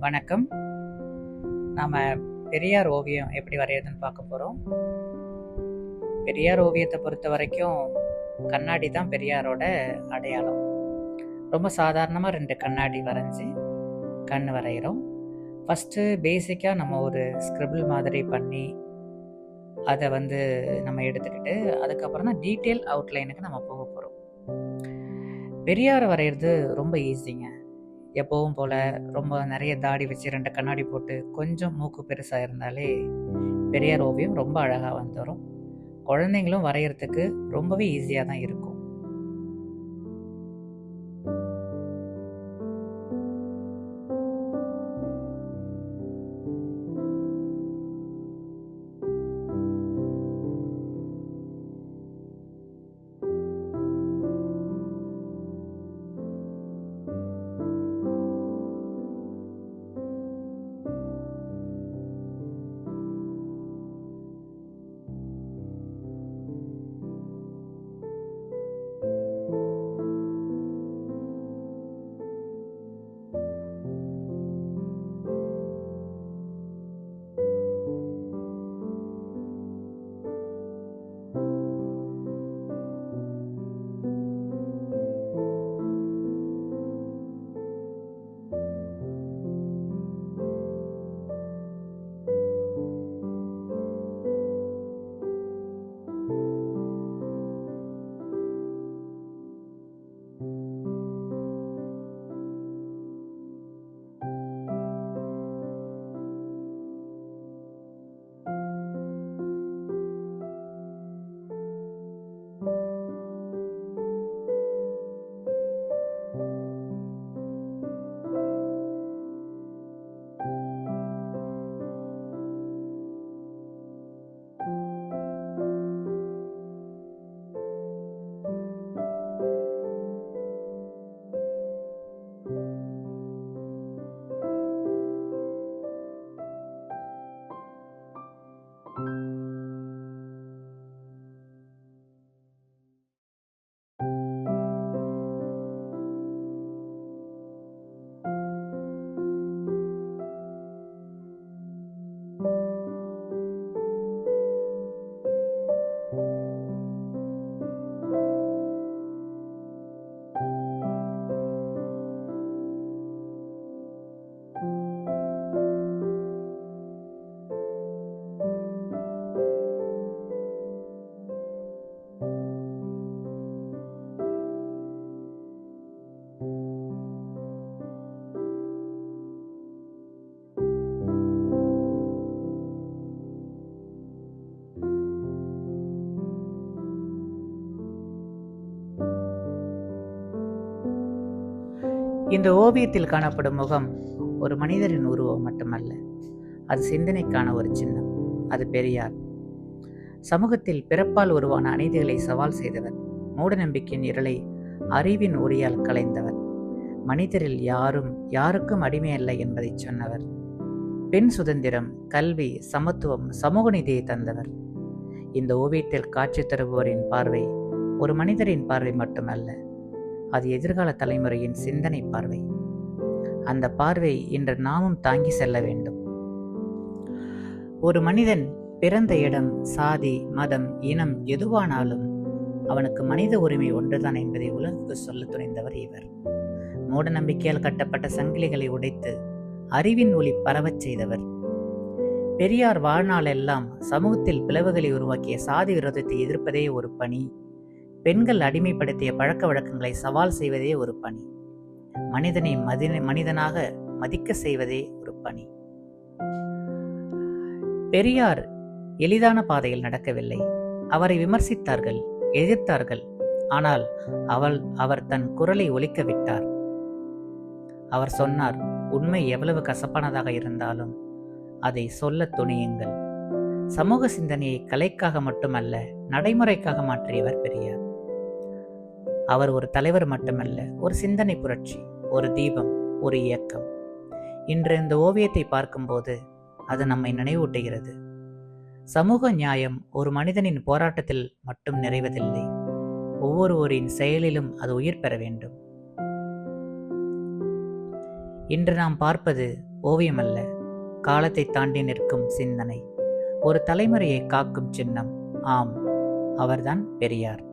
வணக்கம். நாம் பெரியார் ஓவியம் எப்படி வரைகிறதுன்னு பார்க்க போகிறோம். பெரியார் ஓவியத்தை பொறுத்த வரைக்கும் கண்ணாடி தான் பெரியாரோட அடையாளம். ரொம்ப சாதாரணமாக 2 கண்ணாடி வரைஞ்சி கண் வரைகிறோம். ஃபஸ்ட்டு பேசிக்காக நம்ம ஒரு ஸ்க்ரிபிள் மாதிரி பண்ணி அதை நம்ம எடுத்துக்கிட்டு அதுக்கப்புறம் தான் டீட்டெயில் அவுட்லைனுக்கு நம்ம போக போகிறோம். பெரியாரை வரைகிறது ரொம்ப ஈஸிங்க. எப்பவும் போல் ரொம்ப நிறைய தாடி வச்சு 2 கண்ணாடி போட்டு கொஞ்சம் மூக்கு பெருசாக இருந்தாலே பெரியார் ஓவியம் ரொம்ப அழகாக வந்துடும். குழந்தைங்களும் வரைகிறதுக்கு ரொம்பவே ஈஸியாக தான் இருக்கும். இந்த ஓவியத்தில் காணப்படும் முகம் ஒரு மனிதரின் உருவம் மட்டுமல்ல, அது சிந்தனைக்கான ஒரு சின்னம். அது பெரியார். சமூகத்தில் பிறப்பால் உருவான அநீதிகளை சவால் செய்தவர், மூட நம்பிக்கையின் இருளை அறிவின் ஒளியால் களைந்தவர், மனிதரில் யாருக்கும் அடிமையல்ல என்பதை சொன்னவர், பெண் சுதந்திரம், கல்வி, சமத்துவம், சமூக நீதியை தந்தவர். இந்த ஓவியத்தில் காட்சி தருபவரின் பார்வை ஒரு மனிதரின் பார்வை மட்டுமல்ல, அது எதிர்கால தலைமுறையின் சிந்தனை பார்வை. அந்த பார்வை இன்று நாமும் தாங்கி செல்ல வேண்டும். ஒரு மனிதன் பிறந்த இடம், சாதி, மதம், இனம் எதுவானாலும் அவனுக்கு மனித உரிமை ஒன்றுதான் என்பதை உலகுக்கு சொல்ல துணிந்தவர் இவர். மூட நம்பிக்கையால் கட்டப்பட்ட சங்கிலிகளை உடைத்து அறிவின் ஒளி பரவச் செய்தவர். பெரியார் வாழ்நாளெல்லாம் சமூகத்தில் பிளவுகளை உருவாக்கிய சாதி விரோதத்தை எதிர்ப்பதே ஒரு பணி, பெண்கள் அடிமைப்படுத்திய பழக்க வழக்கங்களை சவால் செய்வதே ஒரு பணி, மனிதனை மனிதனாக மதிக்க செய்வதே ஒரு பணி. பெரியார் எளிதான பாதையில் நடக்கவில்லை. அவரை விமர்சித்தார்கள், எதிர்த்தார்கள். ஆனால் அவர் தன் குரலை ஒலிக்க விட்டார். அவர் சொன்னார், உண்மை எவ்வளவு கசப்பானதாக இருந்தாலும் அதை சொல்ல துணியுங்கள். சமூக சிந்தனையை கலைக்காக மட்டுமல்ல, நடைமுறைக்காக மாற்றியவர் பெரியார். அவர் ஒரு தலைவர் மட்டுமல்ல, ஒரு சிந்தனை புரட்சி, ஒரு தீபம், ஒரு இயக்கம். இன்று இந்த ஓவியத்தை பார்க்கும்போது அது நம்மை நினைவூட்டுகிறது. சமூக நியாயம் ஒரு மனிதனின் போராட்டத்தில் மட்டும் நிறைவதில்லை, ஒவ்வொருவரின் செயலிலும் அது உயிர் பெற வேண்டும். இன்று நாம் பார்ப்பது ஓவியமல்ல, காலத்தை தாண்டி நிற்கும் சிந்தனை, ஒரு தலைமுறையை காக்கும் சின்னம். ஆம், அவர்தான் பெரியார்.